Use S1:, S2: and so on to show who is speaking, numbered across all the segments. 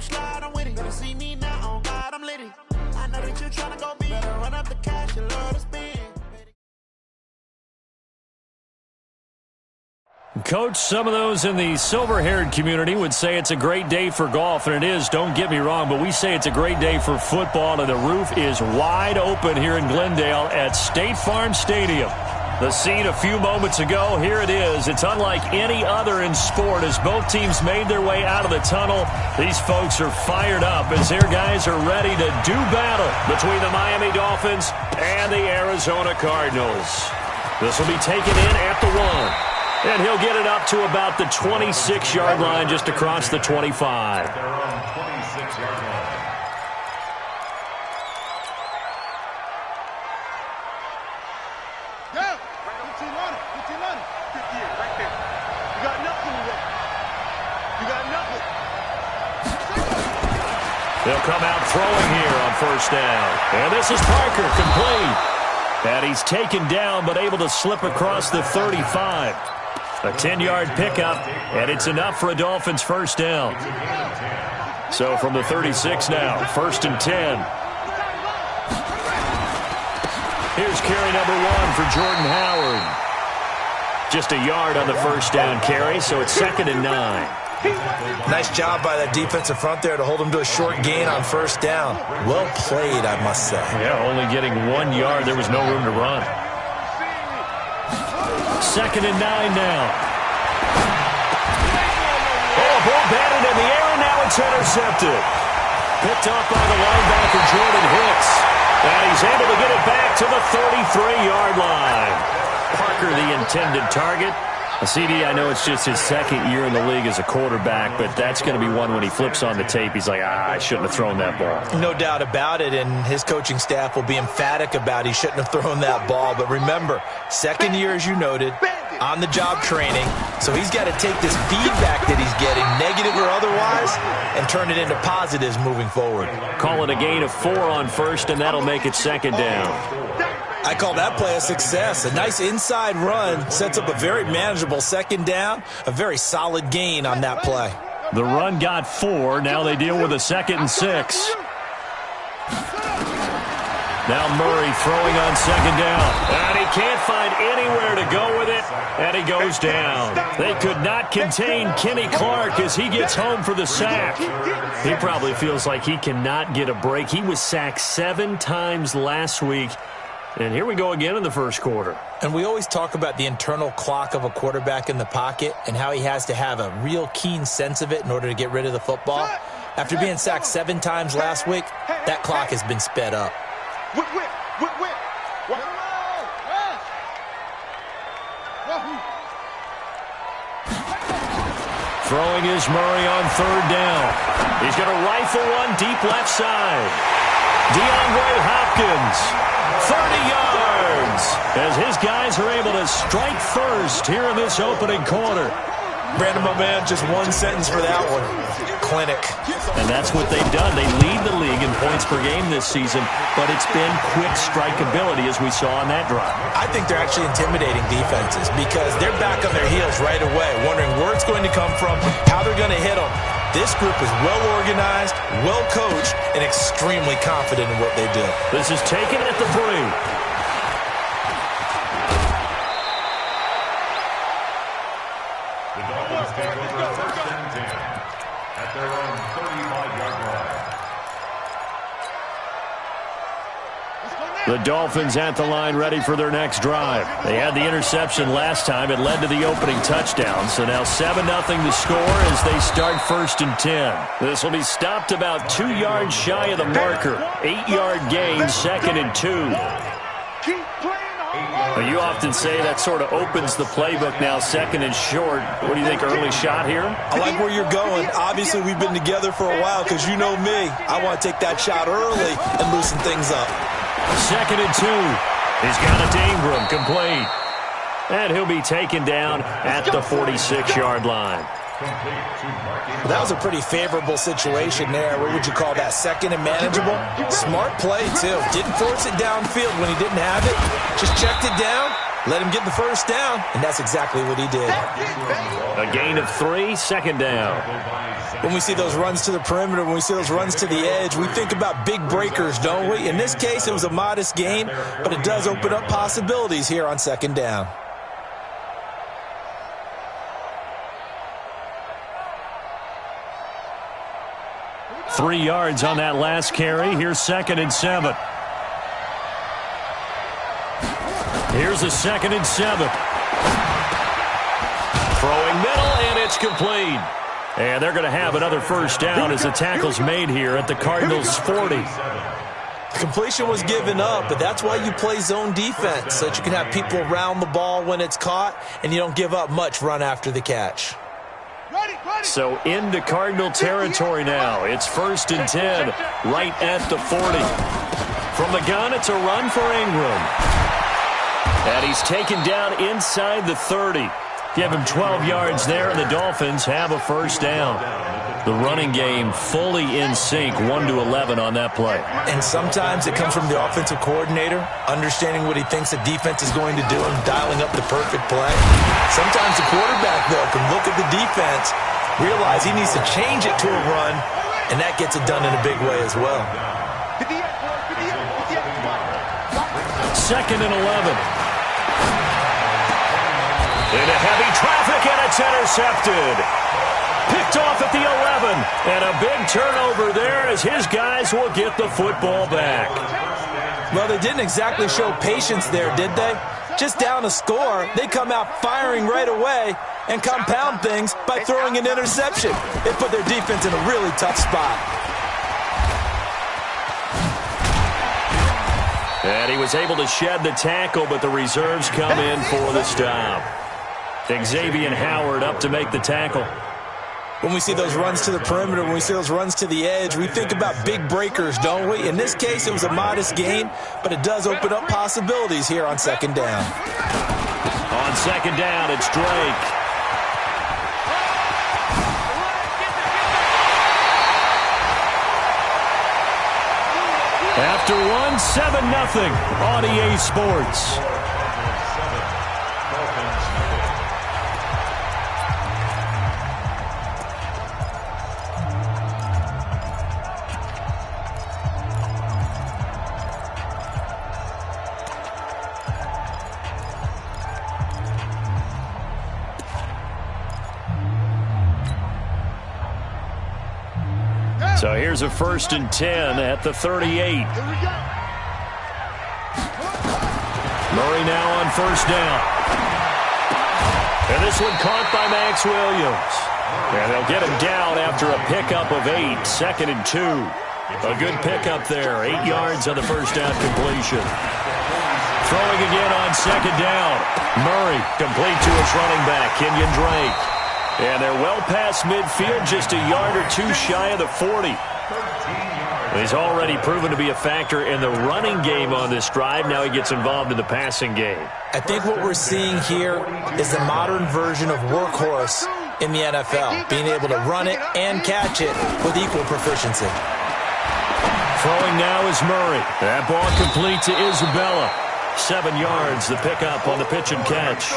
S1: slide, I'm with it. Better see me now, on God, I'm litty. I know that you're trying to go big. Better run up the cash, you love to spend.
S2: Coach, some of those in the silver-haired community would say it's a great day for golf, and it is, don't get me wrong, but we say it's a great day for football, and the roof is wide open here in Glendale at State Farm Stadium. The scene a few moments ago, here it is. It's unlike any other in sport as both teams made their way out of the tunnel. These folks are fired up as their guys are ready to do battle between the Miami Dolphins and the Arizona Cardinals. This will be taken in at the 1. And he'll get it up to about the 26-yard line just across the 25.
S3: At their own 26-yard line.
S4: Go! 15 on it. 15 on it. 50 right there. You got nothing today. You got nothing.
S2: They'll come out throwing here on first down. And this is Parker, complete. And he's taken down but able to slip across the 35. A 10-yard pickup, and it's enough for a Dolphins first down. So from the 36 now, 1st and 10. Here's carry number 1 for Jordan Howard. Just a yard on the first down carry, so it's 2nd and 9.
S5: Nice job by that defensive front there to hold him to a short gain on first down. Well played, I must say.
S2: Yeah, only getting 1 yard. There was no room to run. 2nd and 9 now. Oh, ball batted in the air, and now it's intercepted. Picked off by the linebacker, Jordan Hicks. And he's able to get it back to the 33-yard line. Parker, the intended target. CD, I know it's just his 2nd year in the league as a quarterback, but that's going to be one when he flips on the tape. He's like, I shouldn't have thrown that ball.
S5: No doubt about it, and his coaching staff will be emphatic about he shouldn't have thrown that ball. But remember, 2nd year, as you noted, on-the-job training, so he's got to take this feedback that he's getting, negative or otherwise, and turn it into positives moving forward.
S2: Call it a gain of 4 on first, and that'll make it 2nd down.
S5: I call that play a success. A nice inside run sets up a very manageable 2nd down, a very solid gain on that play.
S2: The run got 4. Now they deal with a 2nd and 6. Now Murray throwing on 2nd down. And he can't find anywhere to go with it, and he goes down. They could not contain Kenny Clark as he gets home for the sack. He probably feels like he cannot get a break. He was sacked 7 times last week. And here we go again in the first quarter.
S5: And we always talk about the internal clock of a quarterback in the pocket and how he has to have a real keen sense of it in order to get rid of the football. After being sacked 7 times last week, that clock has been sped up.
S2: Throwing is Murray on 3rd down. He's going to rifle one deep left side. DeAndre Hopkins. 30 yards as his guys are able to strike first here in this opening quarter.
S5: Brandon, my man, just one sentence for that one. Clinic.
S2: And that's what they've done. They lead the league in points per game this season, but it's been quick strikeability as we saw on that drive.
S5: I think they're actually intimidating defenses because they're back on their heels right away, wondering where it's going to come from, how they're going to hit them. This group is well-organized, well-coached, and extremely confident in what they do.
S2: This is taken at the 3.
S3: Take over 1st and 10 at their own 35-yard line.
S2: The Dolphins at the line ready for their next drive. They had the interception last time. It led to the opening touchdown. So now 7-0 the score as they start 1st and 10. This will be stopped about 2 yards shy of the marker. 8-yard gain, 2nd and 2. You often say that sort of opens the playbook now, 2nd and short. What do you think, early shot here?
S5: I like where you're going. Obviously, we've been together for a while because you know me. I want to take that shot early and loosen things up.
S2: 2nd and 2. He's got it to Ingram, complete. And he'll be taken down at the 46-yard line.
S5: That was a pretty favorable situation there. What would you call that, 2nd and manageable? Smart play, too. Didn't force it downfield when he didn't have it. Just checked it down let him get the first down, and that's exactly what he did.
S2: A gain of 3, second down.
S5: When we see those runs to the perimeter, when we see those runs to the edge, we think about big breakers, don't we? In this case, it was a modest gain, but it does open up possibilities here on second down.
S2: Three yards on that last carry. Here's 2nd and 7. Here's a 2nd and 7. Throwing middle, and it's complete. And they're going to have another first down as the tackle's made here at the Cardinals' 40.
S5: The completion was given up, but that's why you play zone defense, so that you can have people around the ball when it's caught, and you don't give up much run after the catch.
S2: So into Cardinal territory now. It's 1st and 10, right at the 40. From the gun, it's a run for Ingram. And he's taken down inside the 30. Give him 12 yards there, and the Dolphins have a first down. The running game fully in sync, 1-11 on that play.
S5: And sometimes it comes from the offensive coordinator, understanding what he thinks the defense is going to do and dialing up the perfect play. Sometimes the quarterback, though, can look at the defense, realize he needs to change it to a run, and that gets it done in a big way as well.
S2: 2nd and 11. Into heavy traffic, and it's intercepted. Picked off at the 11. And a big turnover there as his guys will get the football back.
S5: Well, they didn't exactly show patience there, did they? Just down a score, they come out firing right away and compound things by throwing an interception. They put their defense in a really tough spot.
S2: And he was able to shed the tackle, but the reserves come in for the stop. Xavier Howard up to make the tackle.
S5: When we see those runs to the perimeter, when we see those runs to the edge, we think about big breakers, don't we? In this case, it was a modest gain, but it does open up possibilities here on second down.
S2: On second down, it's Drake. After one, 7-0 on EA Sports. So here's a 1st and 10 at the 38. Murray now on first down. And this one caught by Max Williams. And they'll get him down after a pickup of 8, 2nd and 2. A good pickup there, 8 yards on the first down completion. Throwing again on second down. Murray complete to his running back, Kenyon Drake. And they're well past midfield, just a yard or two shy of the 40. He's already proven to be a factor in the running game on this drive. Now he gets involved in the passing game.
S5: I think what we're seeing here is the modern version of workhorse in the NFL, being able to run it and catch it with equal proficiency.
S2: Throwing now is Murray. That ball complete to Isabella. 7 yards, the pickup on the pitch and catch.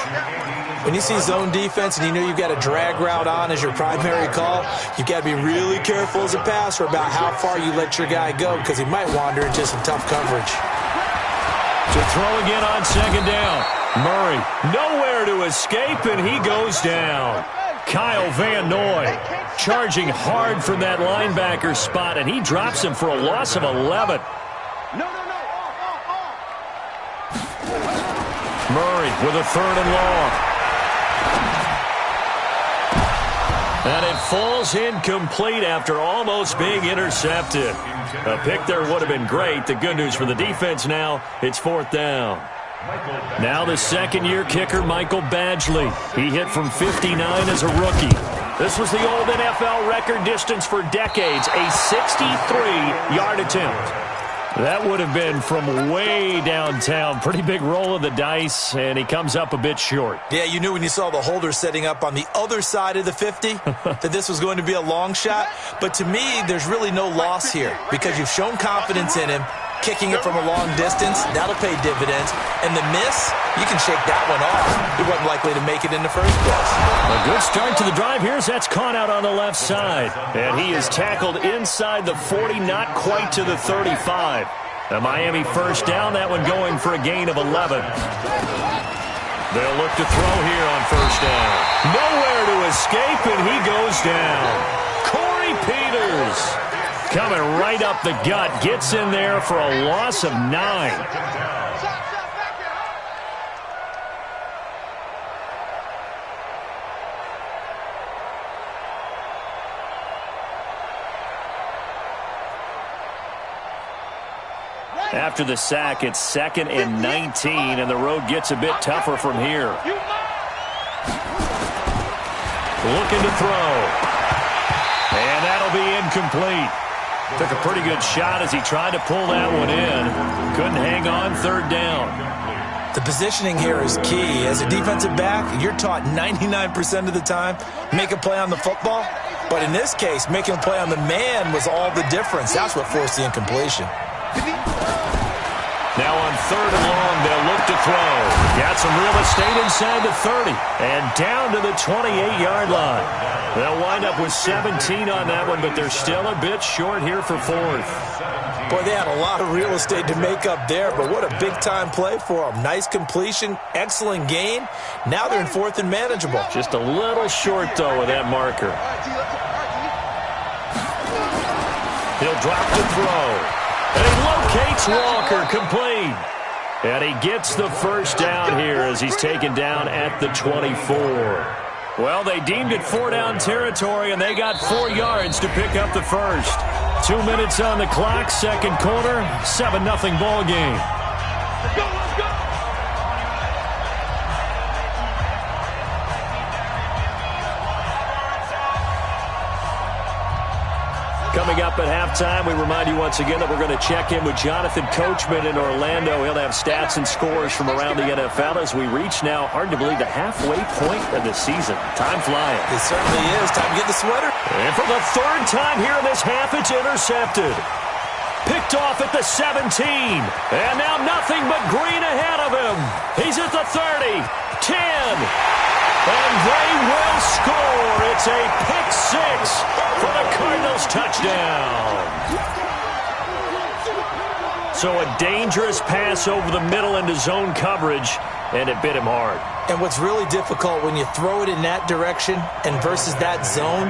S5: When you see zone defense and you know you've got a drag route on as your primary call, you've got to be really careful as a passer about how far you let your guy go because he might wander into some tough coverage.
S2: To throw again on second down. Murray nowhere to escape, and he goes down. Kyle Van Noy charging hard from that linebacker spot, and he drops him for a loss of 11. Murray with a 3rd and long. And it falls incomplete after almost being intercepted. A pick there would have been great. The good news for the defense now, it's 4th down. Now the second-year kicker, Michael Badgley. He hit from 59 as a rookie. This was the old NFL record distance for decades, a 63-yard attempt. That would have been from way downtown. Pretty big roll of the dice, and he comes up a bit short.
S5: Yeah, you knew when you saw the holder setting up on the other side of the 50 that this was going to be a long shot. But to me, there's really no loss here because you've shown confidence in him. kicking it from a long distance. That'll pay dividends. And the miss, you can shake that one off. He wasn't likely to make it in the first place.
S2: A good start to the drive here as that's caught out on the left side. And he is tackled inside the 40, not quite to the 35. A Miami first down, that one going for a gain of 11. They'll look to throw here on first down. Nowhere to escape, and he goes down. Corey Peters coming right up the gut, gets in there for a loss of 9. After the sack, it's 2nd and 19, and the road gets a bit tougher from here. Looking to throw. And that'll be incomplete. Took a pretty good shot as he tried to pull that one in. Couldn't hang on, 3rd down.
S5: The positioning here is key. As a defensive back, you're taught 99% of the time, make a play on the football. But in this case, making a play on the man was all the difference. That's what forced the incompletion.
S2: Now on 3rd and long, they'll look to throw. Got some real estate inside the 30 and down to the 28-yard line. They'll wind up with 17 on that one, but they're still a bit short here for 4th.
S5: Boy, they had a lot of real estate to make up there, but what a big-time play for them. Nice completion, excellent gain. Now they're in 4th and manageable.
S2: Just a little short, though, with that marker. He'll drop to throw. And he locates Walker, complete. And he gets the first down here as he's taken down at the 24. Well, they deemed it 4-down territory, and they got 4 yards to pick up the first. 2 minutes on the clock, 2nd quarter, 7-0 ball game.
S4: Let's go!
S2: Coming up at halftime, we remind you once again that we're going to check in with Jonathan Coachman in Orlando. He'll have stats and scores from around the NFL as we reach now, hard to believe, the halfway point of the season. Time flying.
S5: It certainly is. Time to get the sweater.
S2: And for the 3rd time here in this half, it's intercepted. Picked off at the 17. And now nothing but green ahead of him. He's at the 30, 10. And they will score. It's a pick 6 for the Cardinals touchdown. So a dangerous pass over the middle into zone coverage, and it bit him hard.
S5: And what's really difficult when you throw it in that direction and versus that zone,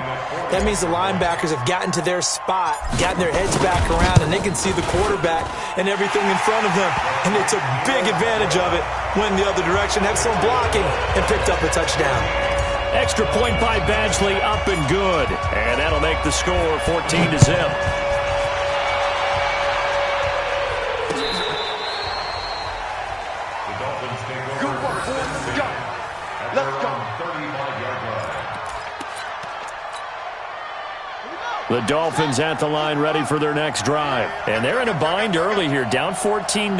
S5: that means the linebackers have gotten to their spot, gotten their heads back around, and they can see the quarterback and everything in front of them. And they took big advantage of it, went the other direction, excellent blocking, and picked up a touchdown.
S2: Extra point by Badgley, up and good. And that'll make the score 14-0. The Dolphins at the line ready for their next drive. And they're in a bind early here, down 14-0.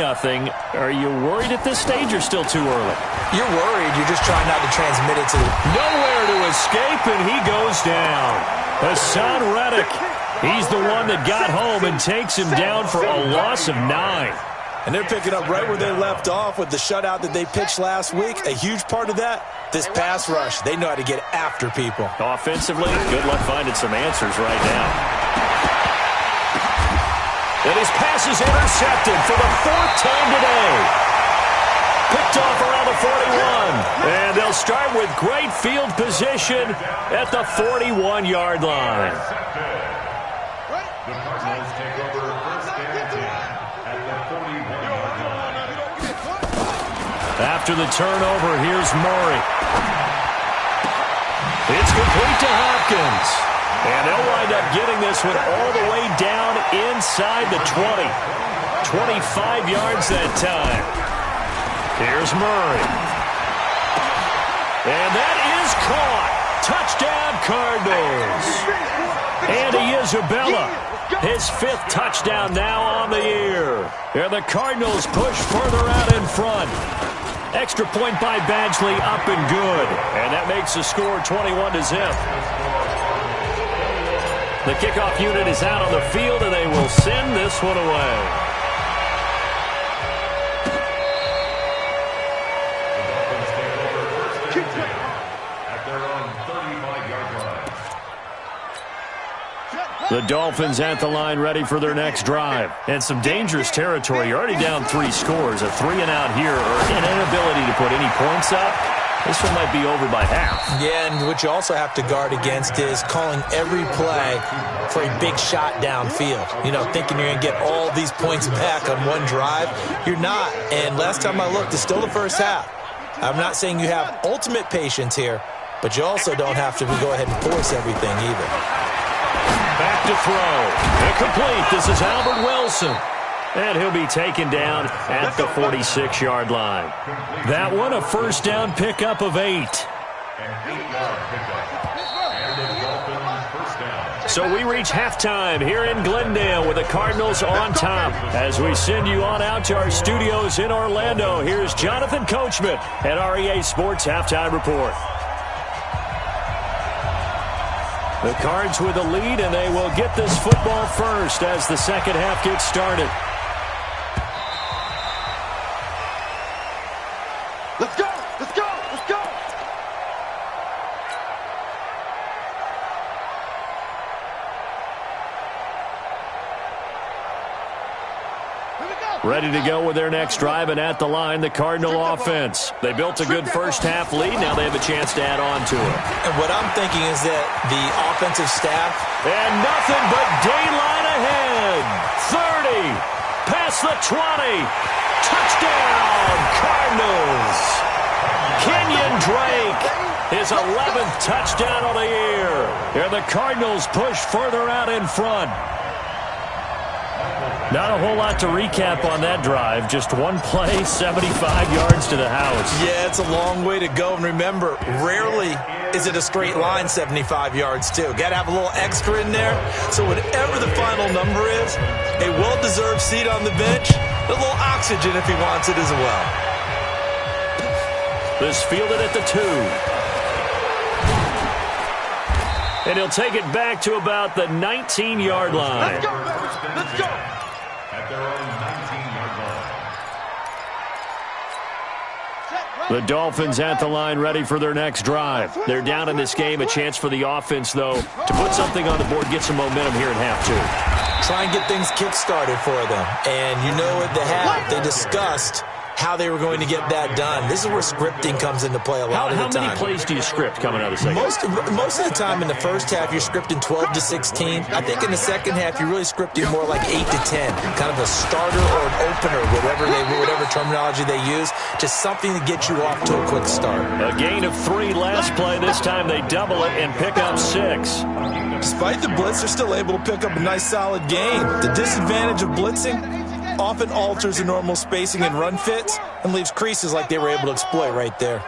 S2: Are you worried at this stage or still too early?
S5: You're worried. You're just trying not to transmit it to the...
S2: Nowhere to escape, and he goes down. Hassan Reddick, he's the one that got home and takes him down for a loss of 9.
S5: And they're picking up right where they left off with the shutout that they pitched last week. A huge part of that, this pass rush. They know how to get after people.
S2: Offensively, good luck finding some answers right now. And his pass is intercepted for the 4th time today. Picked off around the 41. And they'll start with great field position at the 41-yard line.
S3: The Cardinals take over 1st and 10 at the 41-yard line.
S2: After the turnover, here's Murray. It's complete to Hopkins. And they'll wind up getting this one all the way down inside the 20. 25 yards that time. Here's Murray. And that is caught. Touchdown, Cardinals. Andy Isabella, his 5th touchdown now on the year. And the Cardinals push further out in front. Extra point by Badgley, up and good. And that makes the score 21-0. The kickoff unit is out on the field, and they will send this one away. The Dolphins at the line ready for their next drive. And some dangerous territory. You're already down 3 scores. A 3-and-out here or an inability to put any points up. This one might be over by half.
S5: Yeah, and what you also have to guard against is calling every play for a big shot downfield. You know, thinking you're going to get all these points back on one drive. You're not. And last time I looked, it's still the first half. I'm not saying you have ultimate patience here, but you also don't have to go ahead and force everything either.
S2: Back to throw. Incomplete. This is Albert Wilson. And he'll be taken down at the 46-yard line. That one, a first down pickup of 8.
S3: An 8-yard pickup. And the Dolphins first down.
S2: So we reach halftime here in Glendale with the Cardinals on top. As we send you on out to our studios in Orlando, here's Jonathan Coachman at REA Sports Halftime Report. The Cards with a lead, and they will get this football first as the second half gets started.
S4: Let's go! Let's go! Let's go! Here we go!
S2: Ready to go with their next drive, and at the line, the Cardinal offense. They built a good first half lead. Now they have a chance to add on to it.
S5: And what I'm thinking is that the offensive staff...
S2: And nothing but daylight ahead. 30. Past the 20. Touchdown, Cardinals. Kenyon Drake, his 11th touchdown of the year. And the Cardinals push further out in front. Not a whole lot to recap on that drive. Just one play, 75 yards to the house.
S5: Yeah, it's a long way to go. And remember, rarely is it a straight line 75 yards, too. Got to have a little extra in there. So whatever the final number is, a well-deserved seat on the bench, a little oxygen if he wants it as well.
S2: This fielded at the 2. And he'll take it back to about the 19-yard line.
S4: Let's go, man. Let's go.
S3: At their own 19-yard line.
S2: The Dolphins at the line ready for their next drive. They're down in this game. A chance for the offense, though, to put something on the board, get some momentum here in half 2.
S5: Try and get things kick-started for them. And you know at the half, they discussed how they were going to get that done. This is where scripting comes into play a lot of the time.
S2: How many plays do you script coming out of the second?
S5: Most of the time in the first half, you're scripting 12 to 16. I think in the second half, you're really scripting more like 8 to 10. Kind of a starter or an opener, whatever terminology they use. Just something to get you off to a quick start.
S2: A gain of 3 last play. This time they double it and pick up 6.
S5: Despite the blitz, they're still able to pick up a nice solid gain. The disadvantage of blitzing often alters the normal spacing and run fits and leaves creases like they were able to exploit right there.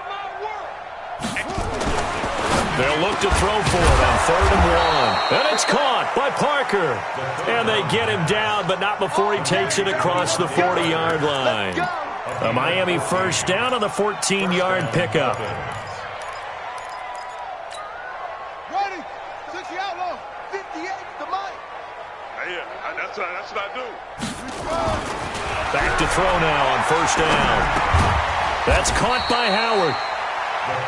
S2: They'll look to throw for it on 3rd and 1. And it's caught by Parker. And they get him down, but not before he takes it across the 40-yard line. A Miami first down on the 14-yard pickup.
S4: Ready? 60 outlaw. 58 to Mike. Yeah, that's what I do.
S2: Back to throw now on first down. That's caught by Howard.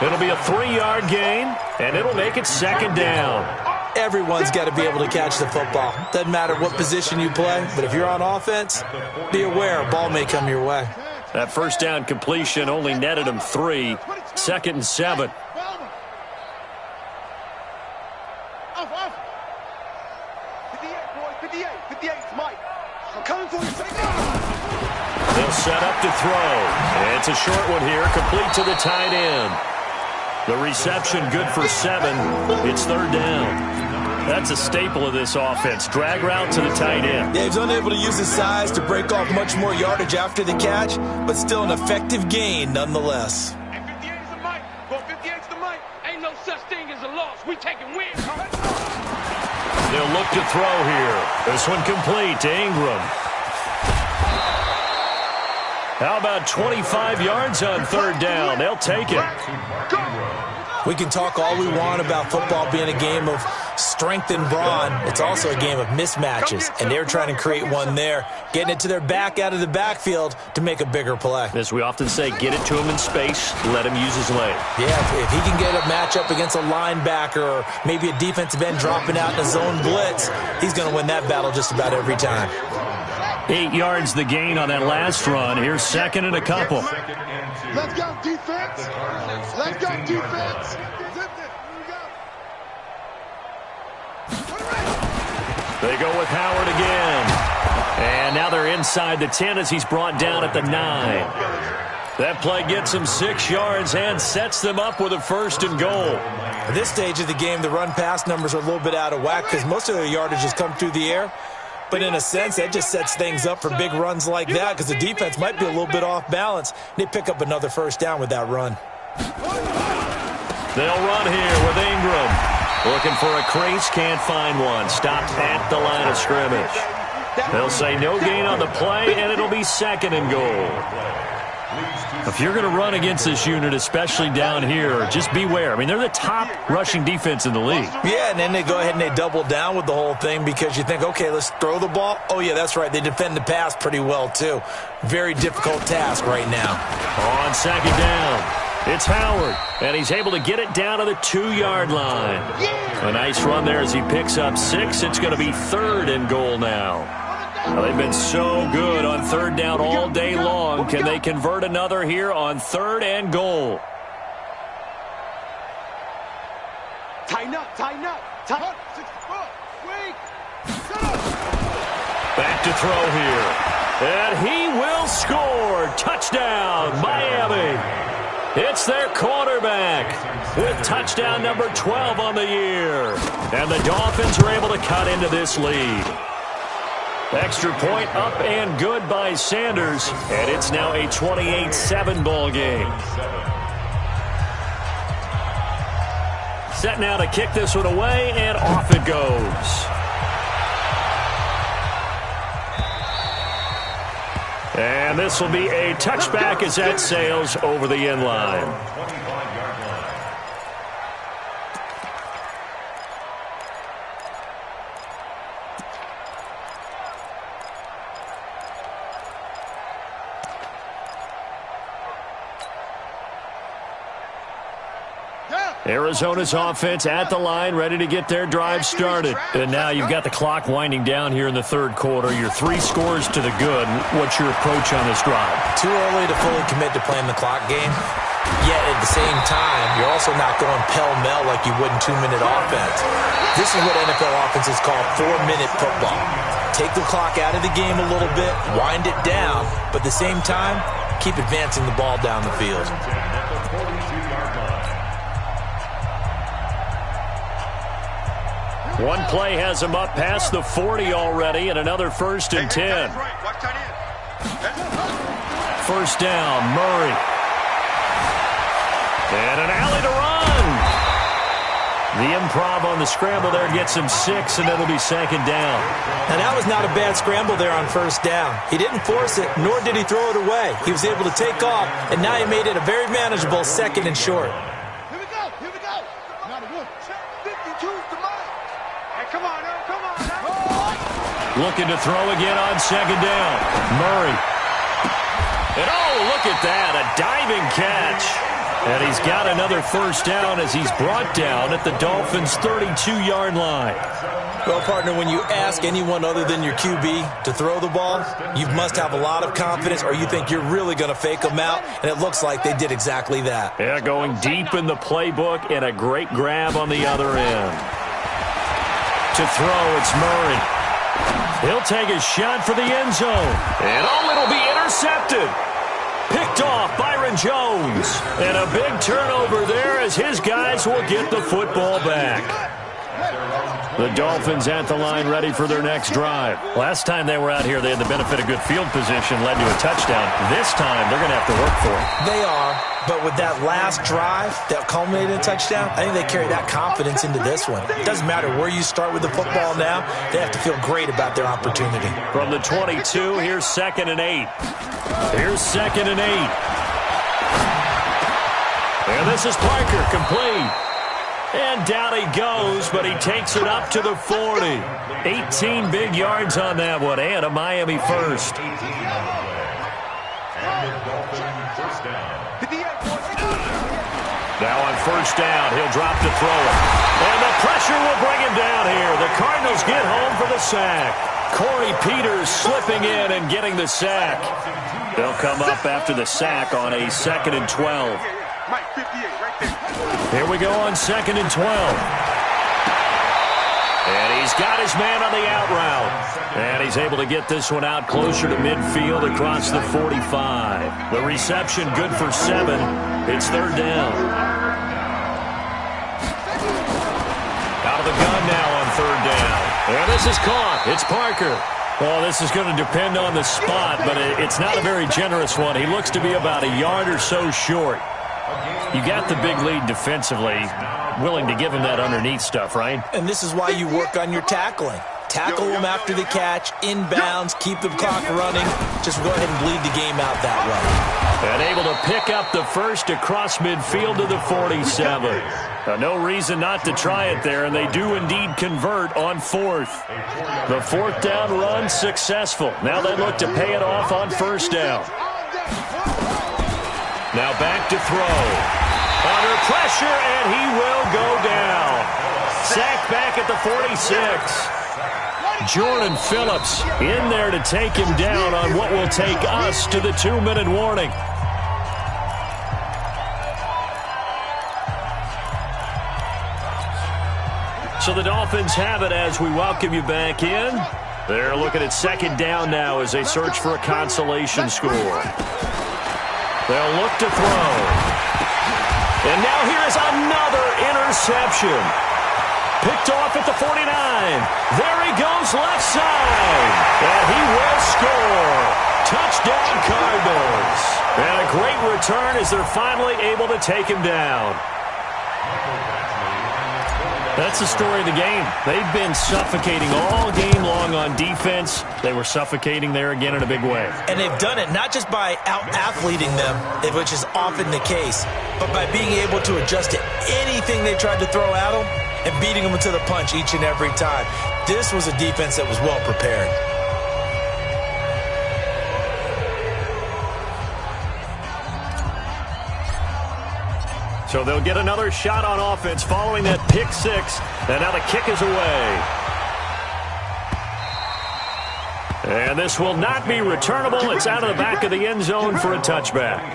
S2: It'll be a 3-yard gain, and it'll make it 2nd down.
S5: Everyone's got to be able to catch the football. Doesn't matter what position you play, but if you're on offense, be aware a ball may come your way.
S2: That first down completion only netted him 3. 2nd and 7.
S4: Off. 58, boys. 58, Mike. I'm coming for you.
S2: They'll set up to throw. And it's a short one here, complete to the tight end. The reception good for 7. It's 3rd down. That's a staple of this offense. Drag route to the tight end.
S5: Yeah, he's unable to use his size to break off much more yardage after the catch, but still an effective gain nonetheless.
S4: 58's the Mike. Well, 58's the Mike. Ain't no such thing as a loss. We taking wins.
S2: They'll look to throw here. This one complete to Ingram. How about 25 yards on 3rd down? They'll take it.
S5: We can talk all we want about football being a game of strength and brawn. It's also a game of mismatches, and they're trying to create one there, getting it to their back out of the backfield to make a bigger play.
S2: As we often say, get it to him in space, let him use his leg.
S5: Yeah, if he can get a matchup against a linebacker or maybe a defensive end dropping out in a zone blitz, he's going to win that battle just about every time.
S2: 8 yards the gain on that last run. Here's second and a couple.
S4: Let's go, defense. Let's go, defense.
S2: They go with Howard again. And now they're inside the 10 as he's brought down at the 9. That play gets him 6 yards and sets them up with a first and goal.
S5: At this stage of the game, the run-pass numbers are a little bit out of whack because most of their yardage has come through the air. But in a sense, that just sets things up for big runs like that because the defense might be a little bit off balance. They pick up another first down with that run.
S2: They'll run here with Ingram. Looking for a crease, can't find one. Stopped at the line of scrimmage. They'll say no gain on the play, and it'll be second and goal. If you're going to run against this unit, especially down here, just beware. I mean, they're the top rushing defense in the league.
S5: Yeah, and then they go ahead and they double down with the whole thing because you think, okay, let's throw the ball. Oh, yeah, that's right. They defend the pass pretty well, too. Very difficult task right now.
S2: On second down, it's Howard, and he's able to get it down to the 2-yard line. A nice run there as he picks up 6. It's going to be third and goal now. Well, they've been so good on third down all day long. Can they convert another here on third and goal?
S4: Tighten up, tighten up, tighten up. 64. Wait.
S2: Back to throw here. And he will score. Touchdown, Miami. It's their quarterback with touchdown number 12 on the year. And the Dolphins are able to cut into this lead. Extra point up and good by Sanders, and it's now a 28-7 ball game. Set now to kick this one away, and off it goes. And this will be a touchback as that sails over the end line. Arizona's offense at the line, ready to get their drive started. And now you've got the clock winding down here in the third quarter. Your 3 scores to the good. What's your approach on this drive?
S5: Too early to fully commit to playing the clock game. Yet at the same time, you're also not going pell-mell like you would in 2-minute offense. This is what NFL offenses call 4-minute football. Take the clock out of the game a little bit, wind it down, but at the same time, keep advancing the ball down the field.
S2: One play has him up past the 40 already, and another first and 10. First down, Murray. And an alley to run. The improv on the scramble there gets him 6, and it'll be second down.
S5: And that was not a bad scramble there on first down. He didn't force it, nor did he throw it away. He was able to take off, and now he made it a very manageable second and short.
S4: Here we go, here we go. Not a good. 52's the mark. Hey, come on, Earl, come on.
S2: Looking to throw again on second down. Murray. And oh, look at that, a diving catch. And he's got another first down as he's brought down at the Dolphins' 32-yard line.
S5: Well, partner, when you ask anyone other than your QB to throw the ball, you must have a lot of confidence or you think you're really going to fake them out, and it looks like they did exactly that.
S2: Yeah, going deep in the playbook and a great grab on the other end. To throw, it's Murray. He'll take a shot for the end zone. And oh, it'll be intercepted. Picked off Byron Jones. And a big turnover there as his guys will get the football back. The Dolphins at the line ready for their next drive. Last time they were out here, they had the benefit of good field position, led to a touchdown. This time, they're going to have to work for it.
S5: They are, but with that last drive that culminated in a touchdown, I think they carry that confidence into this one. It doesn't matter where you start with the football now. They have to feel great about their opportunity.
S2: From the 22, here's 2nd and 8. Here's 2nd and 8. And this is Parker, complete. And down he goes, but he takes it up to the 40. 18 big yards on that one, and a Miami first. Now on first down, he'll drop to throw it. And the pressure will bring him down here. The Cardinals get home for the sack. Corey Peters slipping in and getting the sack. They'll come up after the sack on a 2nd and 12. Here we go on 2nd and 12. And he's got his man on the out route. And he's able to get this one out closer to midfield across the 45. The reception good for 7. It's 3rd down. Out of the gun now on 3rd down. And this is caught. It's Parker. Well, this is going to depend on the spot, but it's not a very generous one. He looks to be about a yard or so short. You got the big lead defensively, willing to give him that underneath stuff, right?
S5: And this is why you work on your tackling. Tackle them after the catch, inbounds, keep the clock running. Just go ahead and bleed the game out that way.
S2: And able to pick up the first across midfield to the 47. No reason not to try it there, and they do indeed convert on 4th. The 4th down run successful. Now they look to pay it off on 1st down. Now back to throw. Under pressure, and he will go down. Sacked back at the 46. Jordan Phillips in there to take him down on what will take us to the 2-minute warning. So the Dolphins have it as we welcome you back in. They're looking at 2nd down now as they search for a consolation score. They'll look to throw. And now here is another interception. Picked off at the 49. There he goes left side. And he will score. Touchdown Cardinals. And a great return as they're finally able to take him down. That's the story of the game. They've been suffocating all game long on defense. They were suffocating there again in a big way.
S5: And they've done it not just by out-athleting them, which is often the case, but by being able to adjust to anything they tried to throw at them and beating them to the punch each and every time. This was a defense that was well prepared.
S2: So they'll get another shot on offense following that pick 6. And now the kick is away. And this will not be returnable. It's out of the back of the end zone for a touchback.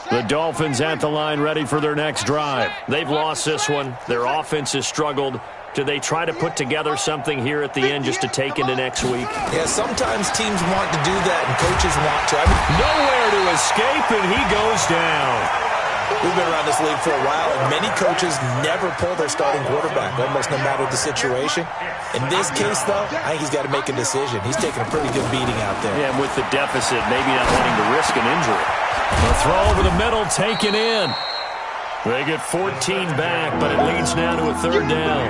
S2: The Dolphins at the line ready for their next drive. They've lost this one. Their offense has struggled. Do they try to put together something here at the end just to take into next week?
S5: Yeah, sometimes teams want to do that and coaches want to.
S2: Nowhere to escape, and he goes down.
S5: We've been around this league for a while, and many coaches never pull their starting quarterback, almost no matter the situation. In this case, though, I think he's got to make a decision. He's taking a pretty good beating out there.
S2: Yeah, and with the deficit, maybe not wanting to risk an injury. The throw over the middle taken in. They get 14 back, but it leads now to a 3rd down.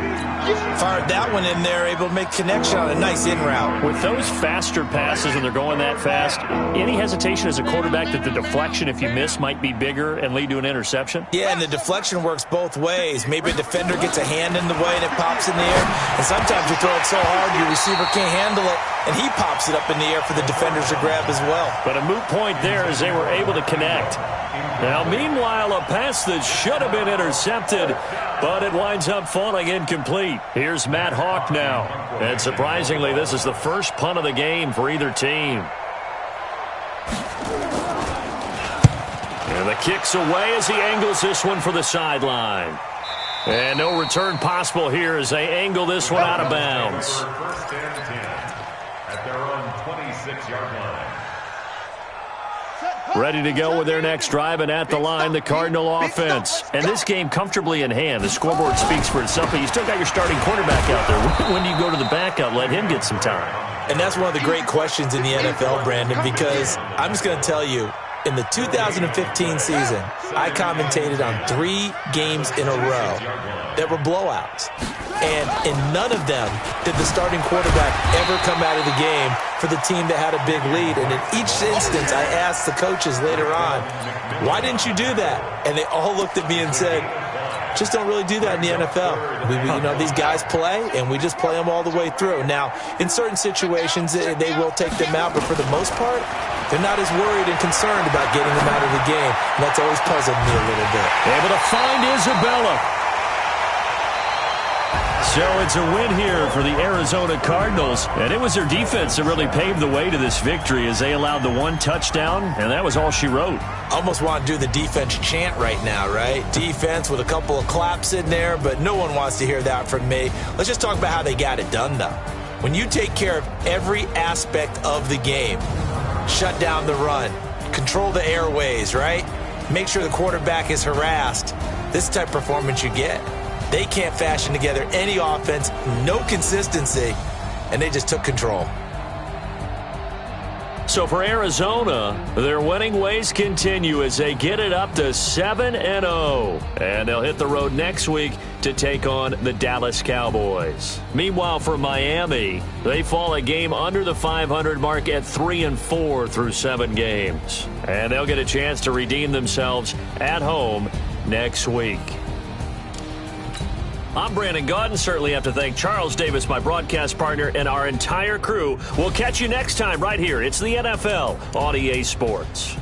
S5: Fired that one in there, able to make connection on a nice in route.
S2: With those faster passes and they're going that fast, any hesitation as a quarterback that the deflection, if you miss, might be bigger and lead to an interception?
S5: Yeah, and the deflection works both ways. Maybe a defender gets a hand in the way and it pops in the air. And sometimes you throw it so hard your receiver can't handle it, and he pops it up in the air for the defenders to grab as well.
S2: But a moot point there as they were able to connect. Now, meanwhile, a pass that should have been intercepted, but it winds up falling incomplete. Here's Matt Hawk now. And surprisingly, this is the first punt of the game for either team. And the kick's away as he angles this one for the sideline. And no return possible here as they angle this one out of bounds.
S3: First and 10 at their own 26-yard line.
S2: Ready to go with their next drive, and at the line, the Cardinal offense. And this game comfortably in hand. The scoreboard speaks for itself, but you still got your starting quarterback out there. When do you go to the backup? Let him get some time.
S5: And that's one of the great questions in the NFL, Brandon, because I'm just going to tell you, In the 2015 season, I commentated on 3 games in a row that were blowouts. And in none of them did the starting quarterback ever come out of the game for the team that had a big lead. And in each instance, I asked the coaches later on, why didn't you do that? And they all looked at me and said, just don't really do that in the NFL. These guys play, and we just play them all the way through. Now, in certain situations, they will take them out, but for the most part, they're not as worried and concerned about getting them out of the game. And that's always puzzled me a little bit.
S2: Able to find Isabella. So it's a win here for the Arizona Cardinals, and it was their defense that really paved the way to this victory as they allowed the 1 touchdown, and that was all she wrote.
S5: Almost want to do the defense chant right now, right? Defense with a couple of claps in there, but no one wants to hear that from me. Let's just talk about how they got it done, though. When you take care of every aspect of the game, shut down the run, control the airways, right? Make sure the quarterback is harassed. This is the type of performance you get. They can't fashion together any offense, no consistency, and they just took control.
S2: So for Arizona, their winning ways continue as they get it up to 7-0. And they'll hit the road next week to take on the Dallas Cowboys. Meanwhile, for Miami, they fall a game under the 500 mark at 3-4 through 7 games. And they'll get a chance to redeem themselves at home next week. I'm Brandon Gaudin. Certainly have to thank Charles Davis, my broadcast partner, and our entire crew. We'll catch you next time right here. It's the NFL on EA Sports.